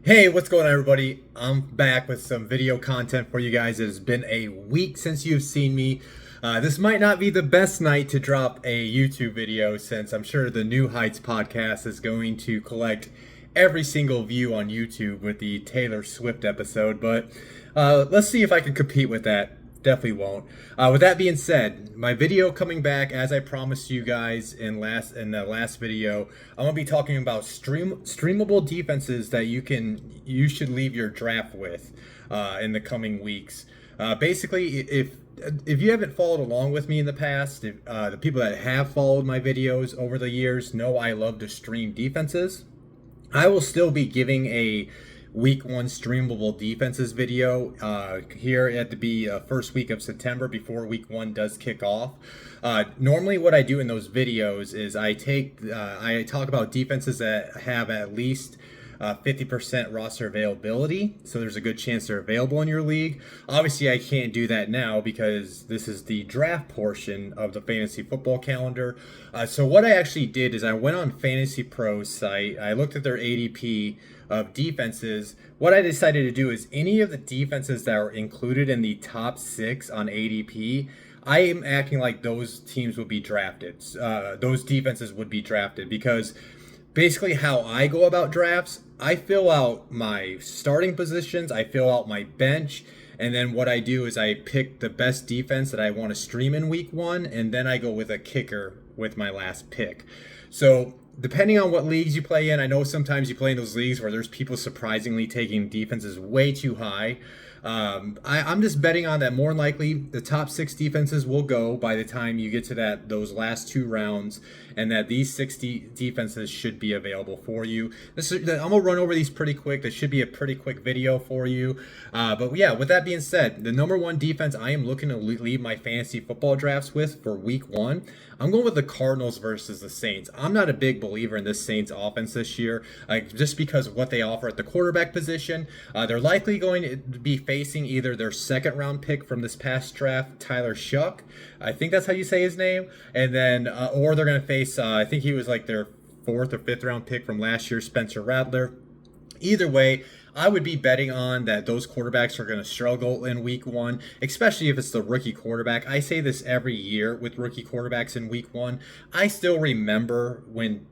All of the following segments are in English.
Hey, what's going on, everybody? I'm back with some video content for you guys. It has been a week since you've seen me. This might not be the best night to drop a YouTube video since I'm sure the New Heights podcast is going to collect every single view on YouTube with the Taylor Swift episode, but let's see if I can compete with that. Definitely won't. With that being said, my video coming back as I promised you guys in the last video. I'm gonna be talking about streamable defenses that you should leave your draft with in the coming weeks. Basically, if you haven't followed along with me in the past, the people that have followed my videos over the years know I love to stream defenses. I will still be giving a week one streamable defenses video here at the first week of September before week one does kick off. Normally what I do in those videos is I talk about defenses that have at least 50% roster availability, so there's a good chance they're available in your league. Obviously, I can't do that now because this is the draft portion of the fantasy football calendar. So what I actually did is I went on Fantasy Pros site, I looked at their ADP of defenses. What I decided to do is any of the defenses that are included in the top 6 on ADP, I am acting like those teams would be drafted. Those defenses would be drafted because basically how I go about drafts, I fill out my starting positions, I fill out my bench, and then what I do is I pick the best defense that I want to stream in week one, and then I go with a kicker with my last pick. So depending on what leagues you play in, I know sometimes you play in those leagues where there's people surprisingly taking defenses way too high. I'm just betting on that more than likely the top 6 defenses will go by the time you get to those last 2 rounds, and that these 60 defenses should be available for you. I'm gonna run over these pretty quick. This should be a pretty quick video for you. But yeah, with that being said, the number 1 defense I am looking to leave my fantasy football drafts with for week 1, I'm going with the Cardinals versus the Saints. I'm not a big believer in this Saints offense this year, just because of what they offer at the quarterback position. They're likely going to be facing either their second round pick from this past draft, Tyler Shuck. I think that's how you say his name. And then, or they're going to face, I think he was like their 4th or 5th round pick from last year, Spencer Rattler. Either way, I would be betting on that those quarterbacks are going to struggle in week 1, especially if it's the rookie quarterback. I say this every year with rookie quarterbacks in week 1. I still remember when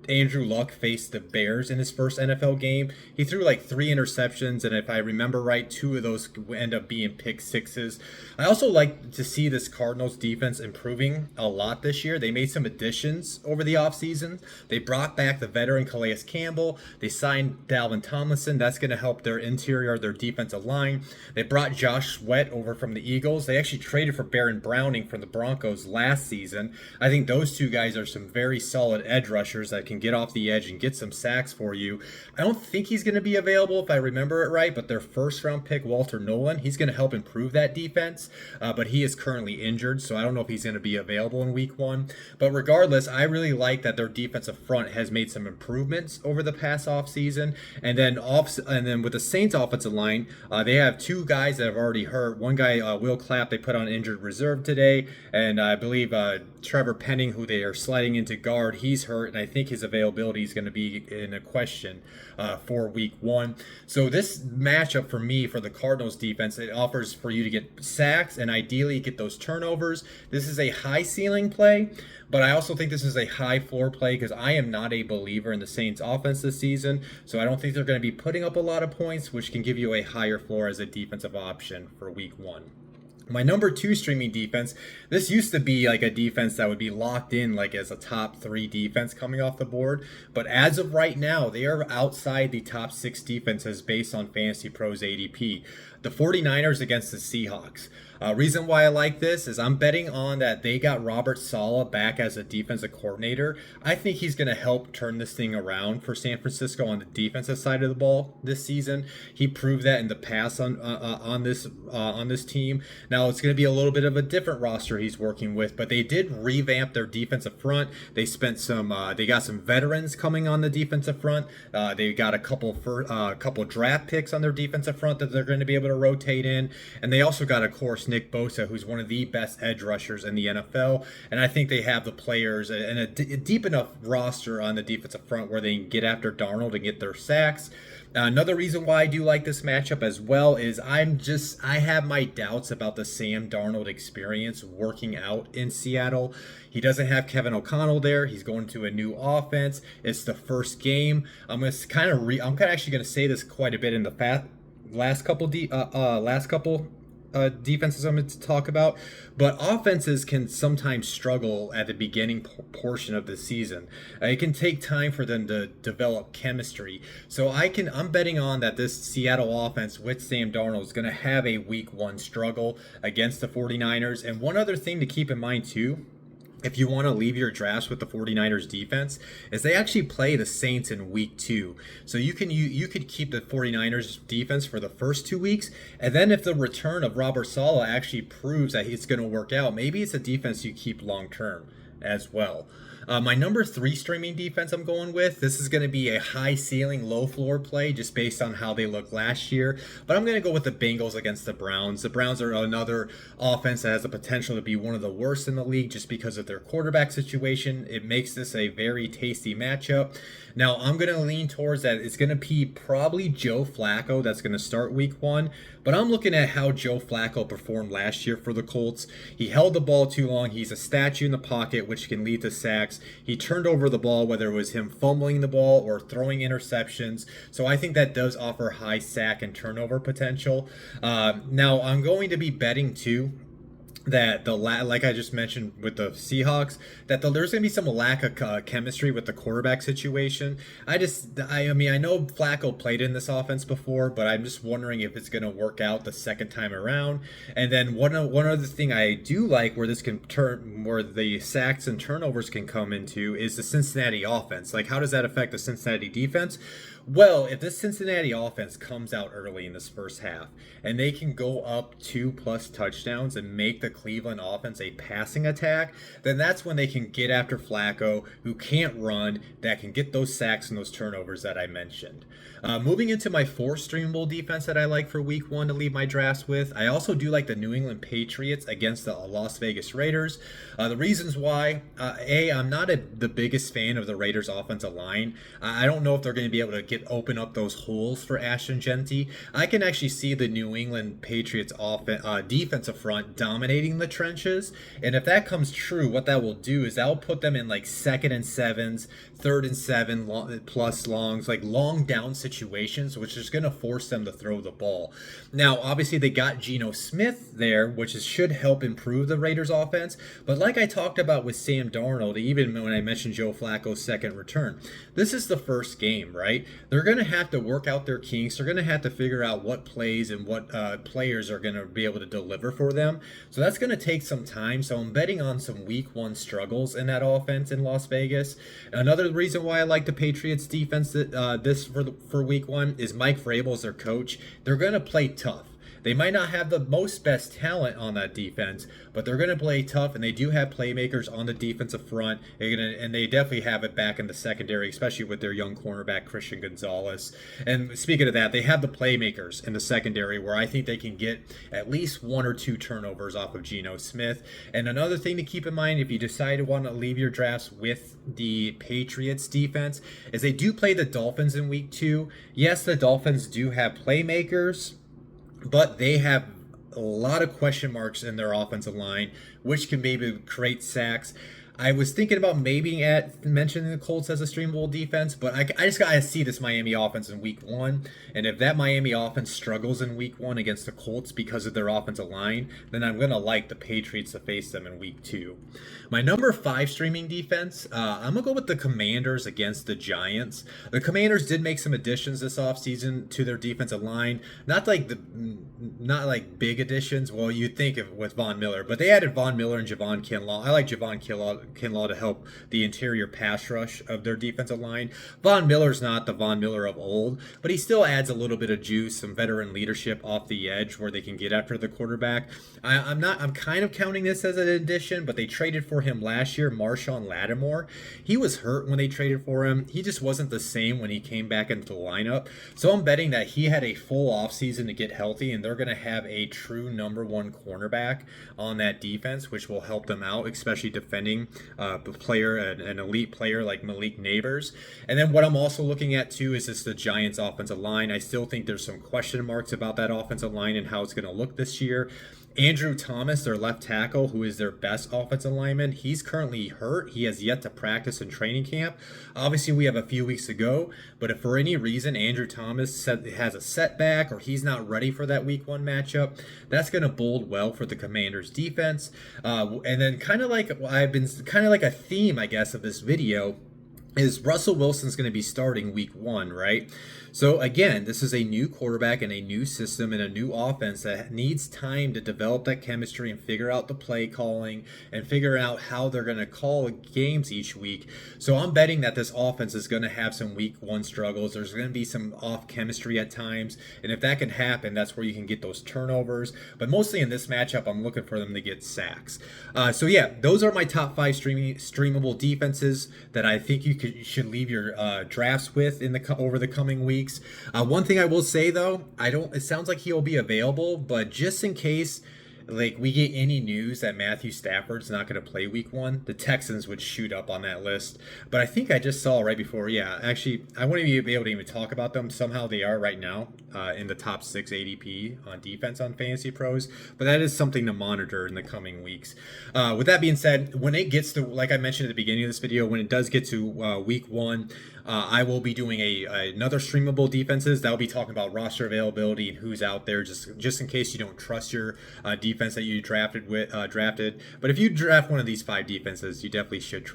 Andrew Luck faced the Bears in his first NFL game. He threw like 3 interceptions, and if I remember right, 2 of those end up being pick sixes. I also like to see this Cardinals defense improving a lot this year. They made some additions over the offseason. They brought back the veteran Calais Campbell. They signed Dalvin Tomlinson. That's going to help their interior, their defensive line. They brought Josh Sweat over from the Eagles. They actually traded for Baron Browning from the Broncos last season. I think those 2 guys are some very solid edge rushers that can get off the edge and get some sacks for you. I don't think he's going to be available if I remember it right, but their first round pick, Walter Nolan, he's going to help improve that defense, but he is currently injured, so I don't know if he's going to be available in week 1. But regardless, I really like that their defensive front has made some improvements over the past offseason. And then with the Saints offensive line, they have 2 guys that have already hurt. One guy, Will Clapp, they put on injured reserve today, and I believe Trevor Penning, who they are sliding into guard, he's hurt, and I think his availability is going to be in a question for week 1. So this matchup for me, for the Cardinals defense, it offers for you to get sacks and ideally get those turnovers. This is a high ceiling play, but I also think this is a high floor play because I am not a believer in the Saints offense this season, so I don't think they're going to be putting up a lot of points, which can give you a higher floor as a defensive option for week 1. My number 2 streaming defense, this used to be like a defense that would be locked in like as a top 3 defense coming off the board, but as of right now, they are outside the top 6 defenses based on Fantasy Pros ADP. The 49ers against the Seahawks. Reason why I like this is I'm betting on that they got Robert Saleh back as a defensive coordinator. I think he's going to help turn this thing around for San Francisco on the defensive side of the ball this season. He proved that in the past on this team. Now it's going to be a little bit of a different roster he's working with, but they did revamp their defensive front. They spent they got some veterans coming on the defensive front. They got a couple draft picks on their defensive front that they're going to be able to rotate in, and they also got, of course, course, Nick Bosa, who's one of the best edge rushers in the NFL. And I think they have the players and a deep enough roster on the defensive front where they can get after Darnold and get their sacks. Another reason why I do like this matchup as well is I have my doubts about the Sam Darnold experience working out in Seattle. He doesn't have Kevin O'Connell there. He's going to a new offense. It's the first game. I'm actually going to say this quite a bit in the last couple defenses I'm going to talk about, but offenses can sometimes struggle at the beginning portion of the season. It can take time for them to develop chemistry. So I'm betting on that this Seattle offense with Sam Darnold is going to have a week 1 struggle against the 49ers. And one other thing to keep in mind too, if you want to leave your drafts with the 49ers defense, is they actually play the Saints in week 2. So you could keep the 49ers defense for the first 2 weeks, and then if the return of Robert Saleh actually proves that it's going to work out, maybe it's a defense you keep long term as well. My number 3 streaming defense I'm going with, this is going to be a high ceiling, low floor play just based on how they looked last year. But I'm going to go with the Bengals against the Browns. The Browns are another offense that has the potential to be one of the worst in the league just because of their quarterback situation. It makes this a very tasty matchup. Now, I'm going to lean towards that it's going to be probably Joe Flacco that's going to start week 1. But I'm looking at how Joe Flacco performed last year for the Colts. He held the ball too long. He's a statue in the pocket, which can lead to sacks. He turned over the ball, whether it was him fumbling the ball or throwing interceptions. So I think that does offer high sack and turnover potential. Now, I'm going to be betting too that like I just mentioned with the Seahawks, that there's going to be some lack of chemistry with the quarterback situation. I know Flacco played in this offense before, but I'm just wondering if it's going to work out the second time around. And then one other thing I do like where this can turn, where the sacks and turnovers can come into, is the Cincinnati offense. Like, how does that affect the Cincinnati defense? Well, if this Cincinnati offense comes out early in this first half and they can go up 2+ touchdowns and make the Cleveland offense a passing attack, then that's when they can get after Flacco, who can't run, that can get those sacks and those turnovers that I mentioned. Moving into my 4 streamable defense that I like for week 1 to leave my drafts with, I also do like the New England Patriots against the Las Vegas Raiders. The reasons why, I'm not the biggest fan of the Raiders offensive line. I don't know if they're going to be able to open up those holes for Ashton Genty. I can actually see the New England Patriots defensive front dominating the trenches, and if that comes true, what that will do is that will put them in like 2nd and 7s, 3rd and 7 plus longs, like long down situations, which is going to force them to throw the ball. Now, obviously, they got Geno Smith there, which should help improve the Raiders offense, but like I talked about with Sam Darnold, even when I mentioned Joe Flacco's second return, this is the first game, right? They're going to have to work out their kinks. They're going to have to figure out what plays and what players are going to be able to deliver for them. So that's going to take some time. So I'm betting on some week 1 struggles in that offense in Las Vegas. Another reason why I like the Patriots defense for week 1 is Mike Vrabel is their coach. They're going to play tough. They might not have the most best talent on that defense, but they're going to play tough, and they do have playmakers on the defensive front, and they definitely have it back in the secondary, especially with their young cornerback, Christian Gonzalez. And speaking of that, they have the playmakers in the secondary where I think they can get at least 1 or 2 turnovers off of Geno Smith. And another thing to keep in mind, if you decide to want to leave your drafts with the Patriots defense, is they do play the Dolphins in week 2. Yes, the Dolphins do have playmakers, but they have a lot of question marks in their offensive line, which can maybe create sacks. I was thinking about maybe mentioning the Colts as a streamable defense, but I just got to see this Miami offense in week 1. And if that Miami offense struggles in week 1 against the Colts because of their offensive line, then I'm going to like the Patriots to face them in week 2. My number 5 streaming defense, I'm going to go with the Commanders against the Giants. The Commanders did make some additions this offseason to their defensive line. Not like big additions. Well, you'd think with Von Miller, but they added Von Miller and Javon Kinlaw. I like Javon Kinlaw to help the interior pass rush of their defensive line. Von Miller's not the Von Miller of old, but he still adds a little bit of juice, some veteran leadership off the edge where they can get after the quarterback. I'm kind of counting this as an addition, but they traded for him last year, Marshawn Lattimore. He was hurt when they traded for him. He just wasn't the same when he came back into the lineup. So I'm betting that he had a full offseason to get healthy, and they're going to have a true number one cornerback on that defense, which will help them out, especially defending a player, an elite player like Malik Neighbors. And then what I'm also looking at too is just the Giants offensive line. I still think there's some question marks about that offensive line and how it's going to look this year. Andrew Thomas, their left tackle, who is their best offensive lineman, he's currently hurt. He has yet to practice in training camp. Obviously, we have a few weeks to go, but if for any reason Andrew Thomas has a setback or he's not ready for that week 1 matchup, that's going to bode well for the Commanders defense. And then kind of like a theme, I guess, of this video is Russell Wilson's going to be starting week 1, right? So again, this is a new quarterback and a new system and a new offense that needs time to develop that chemistry and figure out the play calling and figure out how they're going to call games each week. So I'm betting that this offense is going to have some week 1 struggles. There's going to be some off chemistry at times. And if that can happen, that's where you can get those turnovers. But mostly in this matchup, I'm looking for them to get sacks. So yeah, those are my top 5 streamable defenses that I think you should leave your drafts with over the coming weeks. One thing I will say though, it sounds like he'll be available, but just in case like we get any news that Matthew Stafford's not going to play week 1, the Texans would shoot up on that list. But I think I just saw right before, actually, I wouldn't be able to even talk about them. Somehow they are right now in the top 6 ADP on defense on Fantasy Pros. But that is something to monitor in the coming weeks. With that being said, when it gets to, like I mentioned at the beginning of this video, when it does get to week 1, I will be doing another streamable defenses. That'll be talking about roster availability and who's out there, just in case you don't trust your defense that you drafted. But if you draft one of these 5 defenses, you definitely should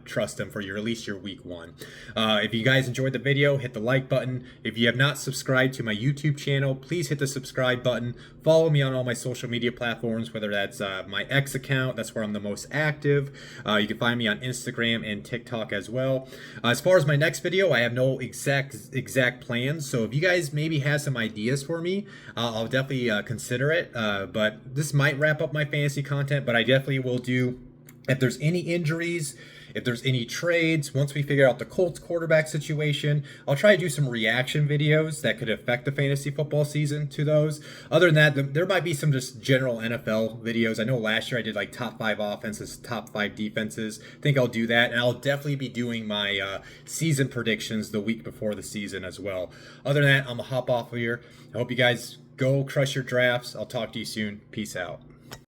trust them for at least your week 1. If you guys enjoyed the video, hit the like button. If you have not subscribed to my YouTube channel, please hit the subscribe button. Follow me on all my social media platforms, whether that's my X account, that's where I'm the most active. You can find me on Instagram and TikTok as well. As far as my next video, I have no exact plans, so if you guys maybe have some ideas for me, I'll definitely consider it. But this might wrap up my fantasy content, but I definitely will do, if there's any injuries, if there's any trades, once we figure out the Colts quarterback situation, I'll try to do some reaction videos that could affect the fantasy football season to those. Other than that, there might be some just general NFL videos. I know last year I did like top 5 offenses, top 5 defenses. I think I'll do that, and I'll definitely be doing my season predictions the week before the season as well. Other than that, I'm gonna hop off of here. I hope you guys go crush your drafts. I'll talk to you soon. Peace out.